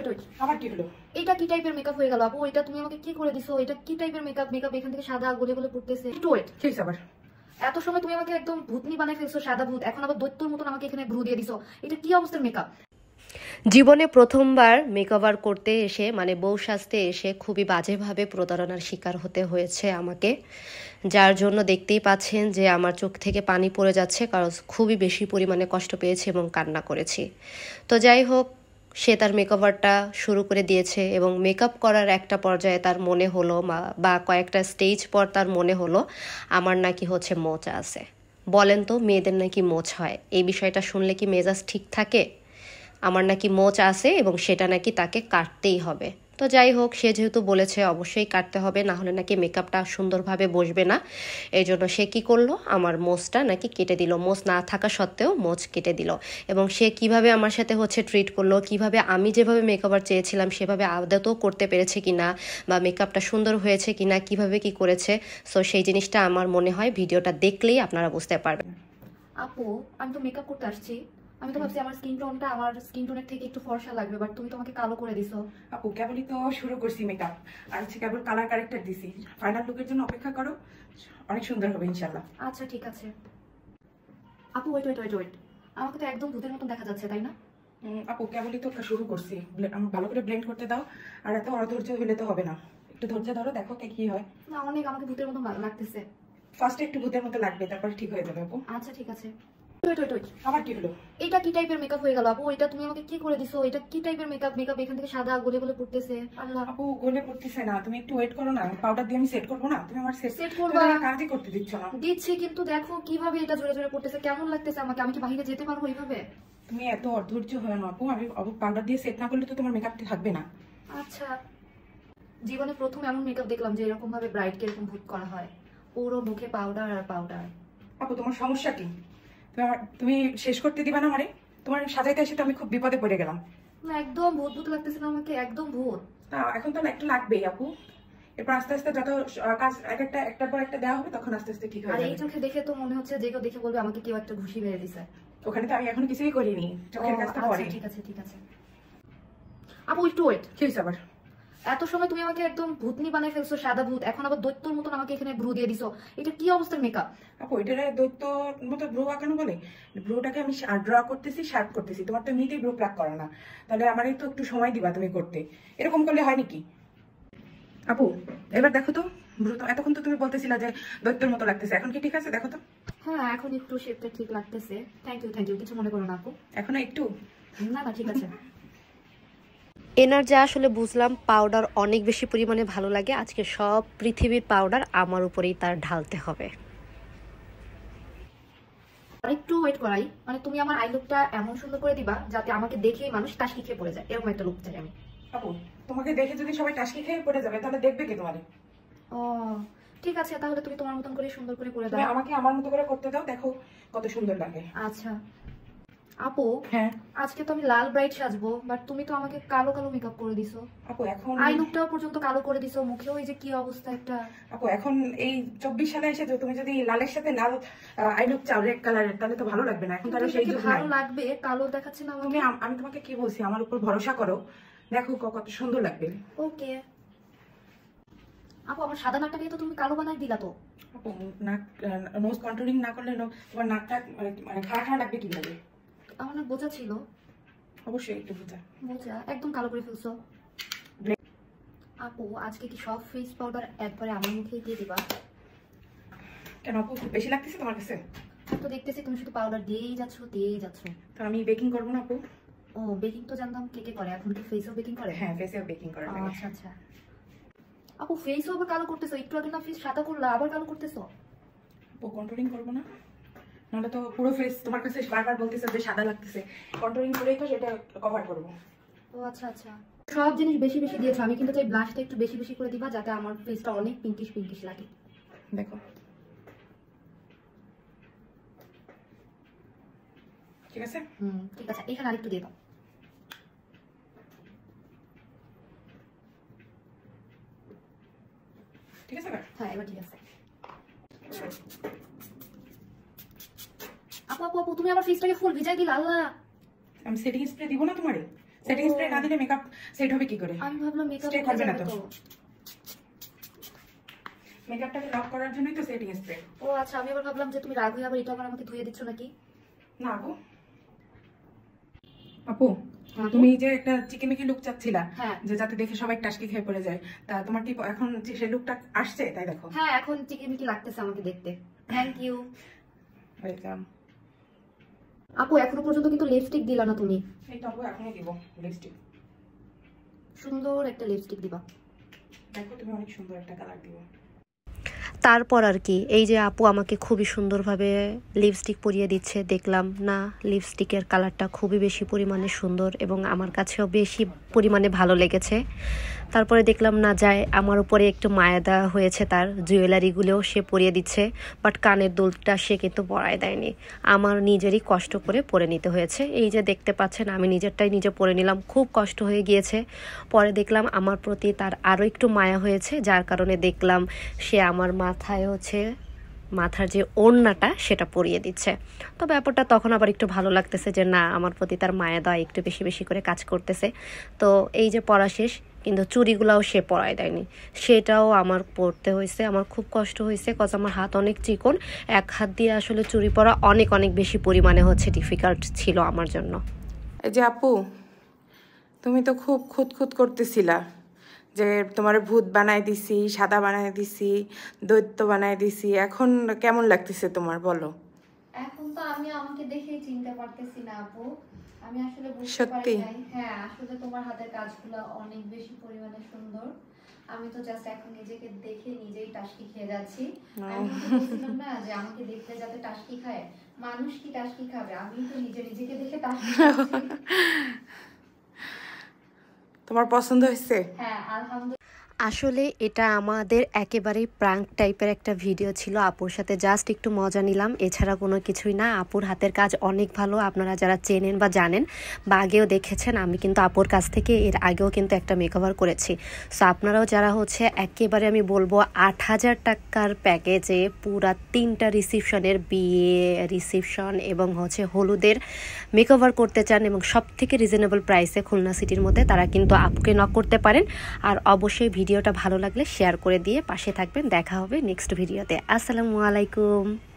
Wait আবার কি হলো? এটা কি টাইপের মেকআপ হয়ে গেল আপু? এটা তুমি আমাকে কি করে দিছো? এটা কি টাইপের মেকআপ? মেকআপ এখান থেকে সাদা গলে গলে পড়তেছে। একটু ওয়েট, কি আবার? এত সময় তুমি আমাকে একদম ভূতনি বানাই ফেলছো, সাদা ভূত, এখন আবার দৈত্যর মতন আমাকে এখানে ভ্রু দিয়ে দিছো। এটা কি অবস্থার মেকআপ? জীবনে প্রথমবার মেকওভার করতে এসে মানে বউ সাজতে এসে খুবই বাজেভাবে প্রতারণার শিকার হতে হয়েছে আমাকে, যার জন্য দেখতেই পাচ্ছেন যে আমার চোখ থেকে পানি পড়ে যাচ্ছে, কারণ খুবই বেশি পরিমাণে কষ্ট পেয়েছি এবং কান্না করেছি। তো যাই হোক, সে তার মেকওভারটা শুরু করে দিয়েছে এবং মেকআপ করার একটা পর্যায়ে তার মনে হলো বা কয়েকটা স্টেজ পর তার মনে হলো আমার নাকি হচ্ছে মোচ আছে। বলেন তো, মেয়েদের নাকি মোচ হয়, এই বিষয়টা শুনলে কি মেজাজ ঠিক থাকে? আমার নাকি মোচ আছে এবং সেটা নাকি তাকে কাটতেই হবে। তো যাই হোক, সে যেহেতু বলেছে অবশ্যই কাটতে হবে, না হলে নাকি মেকআপটা সুন্দরভাবে বসবে না। এই জন্য সে কী করলো, আমার মোচটা নাকি কেটে দিল। মোচ না থাকা সত্ত্বেও মোচ কেটে দিল। এবং সে কিভাবে আমার সাথে হচ্ছে ট্রিট করলো, কিভাবে আমি যেভাবে মেকআপার চেয়েছিলাম সেভাবে আদতেও করতে পেরেছে কিনা, বা মেকআপটা সুন্দর হয়েছে কিনা, কিভাবে কি করেছে, সো সেই জিনিসটা আমার মনে হয় ভিডিওটা দেখলেই আপনারা বুঝতে পারবেন। আপু, আমি তো মেকআপ করতে আসছি, আমি তো ভাবছি আমার স্কিন টোনটা আমার স্কিন টোনের থেকে একটু ফর্সা লাগবে, বাট তুমি তো আমাকে কালো করে দিছো। আপু কেবলই তো শুরু করছি মেকআপ, আর হচ্ছে কেবল কালার কারেক্টার দিছি। ফাইনাল লুকের জন্য অপেক্ষা করো, অনেক সুন্দর হবে ইনশাআল্লাহ। আচ্ছা ঠিক আছে। আপু ওয়েট ওয়েট ওয়েট ওয়েট, আমাকে তো একদম ভূতের মতন দেখা যাচ্ছে, তাই না? আপু কেবলই তো শুরু করছি, আমি ভালো করে ব্লেন্ড করতে দাও। আর এত অধৈর্য হলে তো হবে না, একটু ধৈর্য ধরো, দেখো কি হয়। না, অনেক আমাকে ভূতের মতন লাগতেছে। ফার্স্টে একটু ভূতের মতো লাগবে, তারপরে ঠিক হয়ে যাবে আপু। আচ্ছা ঠিক আছে। ওয়েট ওয়েট ওয়েট, আবার কি হলো? এটা কি টাইপের মেকআপ হয়ে গেল আপু? এটা তুমি আমাকে কি করে দিছো? এটা কি টাইপের মেকআপ? মেকআপ এখান থেকে সাদা গলে গলে পড়তেছে। আল্লাহ আপু গলে পড়তেছে না, তুমি একটু ওয়েট করো না, পাউডার দিয়ে আমি সেট করবো না? তুমি আমার সেট করবা? কাজই করতে দিচ্ছ না। দিচ্ছি, কিন্তু দেখো কিভাবে এটা জোরে জোরে পড়তেছে, কেমন লাগতেছে আমাকে। আমি কি বাইরে যেতে পারবো এইভাবে? তুমি এত অধৈর্য হয় না আপু, আমি পাউডার দিয়ে সেট না করলে তো তোমার মেকআপটা থাকবে না। আচ্ছা, জীবনে প্রথম এমন মেকআপ দেখলাম যে এরকম ভাবে ব্রাইট কে এরকম ভূত করা হয়, পুরো মুখে পাউডার আর পাউডার। আপু তোমার সমস্যা কি? তুমি শেষ করতে দিবা না আমারে? তোমার সাজাইতে এসে তো আমি খুব বিপদে পড়ে গেলাম। না, একদম ভূত ভূত লাগতেছে না আমাকে, একদম ভূত। এখন তো একটু লাগবেই আপু, এরপর আস্তে আস্তে যত কাজ একটার পর একটা দেওয়া হবে তখন আস্তে আস্তে ঠিক হয়ে আর যাবে। এই চোখে দেখে তো মনে হচ্ছে যে কেউ দেখে বলবে আমাকে কেউ একটা ঘুষি মেরে দিছে। ওখানে তো আমি এখন কিছুই করিনি, চোখের কাজটা পরে। ঠিক আছে ঠিক আছে। আপু একটু ওয়েট, কি হয়েছে আবার? এত সময় তুমি আমাকে একদম ভূতনি বানাই ফেলছো, সাদা ভূত, এখন আবার দৈত্যর মতন আমাকে এখানে ভ্রু দিয়ে দিছো। এটা কি অবস্থার মেকআপ? আপু এটার দৈত্য মতো ব্রু আঁকানো বলে? ব্রুটাকে আমি ড্র করতেছি, শার্প করতেছি। তোমার তো এমনিতেই ব্রু প্লাক করে না, তাহলে আমারই তো একটু সময় দিবা তুমি করতে। এরকম করলে হয় নাকি? আপু এবার দেখো তো, ব্রু তো এতক্ষণ তো তুমি বলতেছিলা যে দৈত্যর মতো লাগতেছে, এখন কি ঠিক আছে? দেখো তো। হ্যাঁ, এখন একটু শেপটা ঠিক লাগতেছে। থ্যাংক ইউ, কিছু মনে করো না আপু। এখনো একটু? না না, ঠিক আছে। এনার যা আসলে বুঝলাম পাউডার অনেক বেশি পরিমাণে ভালো লাগে, আজকে সব পৃথিবীর পাউডার আমার উপরেই তার ঢালতে হবে। আরেকটু ওয়েট করাই, মানে তুমি আমার আই লুকটা এমন সুন্দর করে দিবা যাতে আমাকে দেখেই মানুষ টাসকি খেয়ে পড়ে যায়, এরকম একটা লুক চাই আমি। আপু তোমাকে দেখে যদি সবাই টাসকি খেয়ে পড়ে যাবে তাহলে দেখবে কি তোমারে? ও ঠিক আছে, তাহলে তুমি তোমার মতন করে সুন্দর করে করে দাও। আমাকে আমার মতো করে করতে দাও, দেখো কত সুন্দর লাগে। আচ্ছা আপু, হ্যাঁ আজকে তো আমি লাল ব্রাইট সাজবো, বাট তুমি তো আমাকে কালো কালো মেকআপ করে দিছো। আপু এখন আই লুকটাও পর্যন্ত কালো করে দিছো, মুখেও এই যে কি অবস্থা একটা। আপু এখন এই 24 সালে এসে তুমি যদি লালের সাথে লাল আই লুক চাও রেড কালারের, তাহলে তো ভালো লাগবে না। এখন তাহলে সেই যুগ ভালো নাই। লাগবে, কালো দেখাচ্ছে না আমাকে। আমি তোমাকে কি বলছি, আমার উপর ভরসা করো, দেখো কত সুন্দর লাগবে। ওকে আপু, আমার সাদা নাকটা দিয়ে তো তুমি কালো বানাই দিলা তো। আপু নাক নোজ কন্ট্রোলিং না করলে তোমার নাকটা মানে খাড়া খাড়া লাগবে কিভাবে? আমার না বোঝা ছিল। অবশ্যই একটু বোঝা। বোঝা একদম কালো করে ফেলছো। আপু আজকে কি সব ফেস পাউডার একবারে আমার মুখে দিয়ে দিবা? কেন আপু বেশি লাগতেছে তোমার কাছে? তো দেখতেছি তুমি শুধু পাউডার দিয়েই যাচ্ছ। তো আমি বেকিং করবো না আপু? ও বেকিং তো জানতাম কে কে করে, এখন কি ফেসও বেকিং করে? হ্যাঁ ফেসেও বেকিং করে। আচ্ছা আচ্ছা। আপু ফেসও আবার কালো করতেছো, একটু আগে না ফেস সাদা করলা, আবার কালো করতেছো। আপু কন্ট্রোলিং করবো না, নাহলে তো পুরো ফেস তোমার কাছে বারবার বলতেছে যে সাদা লাগতেছে। কন্ট্রোলিং করেই তো সেটা কভার করবো। ও আচ্ছা আচ্ছা। সব জিনিস বেশি বেশি দিয়েছো, আমি কিন্তু চাই ব্লাশটা একটু বেশি বেশি করে দিবা যাতে আমার ফেসটা অনেক পিঙ্কিশ পিঙ্কিশ লাগে। দেখো ঠিক আছে? ঠিক আছে, এখানে আরেকটু দিয়ে দাও। ঠিক আছে? হ্যাঁ এবার ঠিক আছে। আপু আপু আপু, তুমি আমার ফেসটাকে ফুল ভিজাই দিলা। আল্লাহ, আমি সেটিং স্প্রে দিব না তোমারে? সেটিং স্প্রে না দিলে মেকআপ সেট হবে কি করে? আমি ভাবলাম মেকআপ Straight হবে না তো। মেকআপটাকে লক করার জন্যই তো সেটিং স্প্রে। ও আচ্ছা, আমি আবার ভাবলাম যে তুমি রাগ হয়ে আবার এটা আবার আমাকে ধুয়ে দিচ্ছ নাকি। না আপু, আপু তুমি যে একটা চিকিমিকি লুক চাচ্ছিলা, হ্যাঁ। যে যাতে দেখে সবাই টাসকি খেয়ে পড়ে যায়, তা তোমার কি এখন যে সেই লুকটা আসছে তাই দেখো? হ্যাঁ, এখন চিকিমিকি লাগতেছে আমাকে দেখতে। Thank you. ওয়েলকাম। আপু এখনো পর্যন্ত কিন্তু লিপস্টিক দিলা না তুমি। এই তো আপু এখনই দিব লিপস্টিক। সুন্দর একটা লিপস্টিক দিবা। দেখো তুমি অনেক সুন্দর একটা কালার দিও। তারপর আর কি, এই যে আপু আমাকে খুবই সুন্দরভাবে লিপস্টিক পরিয়ে দিচ্ছে, দেখলাম না লিপস্টিকের কালারটা খুবই বেশি পরিমাণে সুন্দর এবং আমার কাছেও বেশি পরিমাণে ভালো লেগেছে। তারপরে দেখলাম না যায় আমার উপরে একটু মায়া দেওয়া হয়েছে, তার জুয়েলারিগুলোও সে পরিয়ে দিচ্ছে, বাট কানের দুলটা সে কিন্তু পরায় দেয়নি, আমার নিজেরই কষ্ট করে পরে নিতে হয়েছে। এই যে দেখতে পাচ্ছেন আমি নিজেরটাই নিজে পরে নিলাম, খুব কষ্ট হয়ে গিয়েছে। পরে দেখলাম আমার প্রতি তার আরও একটু মায়া হয়েছে, যার কারণে দেখলাম সে আমার মাথায় হচ্ছে মাথার যে ওড়নাটা সেটা পরিয়ে দিচ্ছে। তো ব্যাপারটা তখন আবার একটু ভালো লাগতেছে যে না, আমার প্রতি তার মায়া দেওয়া একটু বেশি বেশি করে কাজ করতেছে। তো এই যে পড়া শেষ, কিন্তু চুড়িগুলাও সে পরায় দেয়নি, সেটাও আমার পরতে হয়েছে। আমার খুব কষ্ট হয়েছে, কজ আমার হাত অনেক চিকন, এক হাত দিয়ে আসলে চুড়ি পরা অনেক অনেক বেশি পরিমাণে হচ্ছে ডিফিকাল্ট ছিল আমার জন্য। এই যে আপু, তুমি তো খুব খুঁতখুত করতেছিলা যে তোমার ভূত বানাই দিছি, সাদা বানাই দিছি, দৈত্য বানাই দিছি, এখন কেমন লাগতেছে তোমার বলো? এখন তো আমি আমাকে দেখেই চিনতে পারতেছি না আপু, আমি আসলে বুঝতে সত্যি? পারি নাই। হ্যাঁ, আসলে তোমার হাতের কাজগুলো অনেক বেশি পরিমাণে সুন্দর। আমি তো জাস্ট এখন নিজেকে দেখে নিজেই টাসকি খেয়ে যাচ্ছি। আমি তো বলছিলাম না যে আমাকে দেখলে যাতে টাসকি খায়, মানুষ কি টাসকি খাবে, আমি তো নিজেকে দেখে টাসকি খাচ্ছি। তোমার পছন্দ হয়েছে? হ্যাঁ, আলহামদুলিল্লাহ। আসলে এটা আমাদের একেবারেই প্রাঙ্ক টাইপের একটা ভিডিও ছিল, আপুর সাথে জাস্ট একটু মজা নিলাম, এছাড়া কোনো কিছুই না। আপুর হাতের কাজ অনেক ভালো, আপনারা যারা চেনেন বা জানেন বা আগেও দেখেছেন, আমি কিন্তু আপুর কাছ থেকে এর আগেও কিন্তু একটা মেকওভার করেছি। সো আপনারাও যারা হচ্ছে একেবারে আমি বলবো 8,000 টাকার প্যাকেজে পুরা 3টা রিসিপশনের, বিয়ে, রিসিপশন এবং হচ্ছে হলুদের মেকওভার করতে চান এবং সব থেকে রিজনেবল প্রাইসে খুলনা সিটির মধ্যে, তারা কিন্তু আপুকে নক করতে পারেন। আর অবশ্যই ভিডিওটা ভালো লাগলে শেয়ার করে দিয়ে পাশে থাকবেন। দেখা হবে নেক্সট ভিডিওতে। আসসালামু আলাইকুম।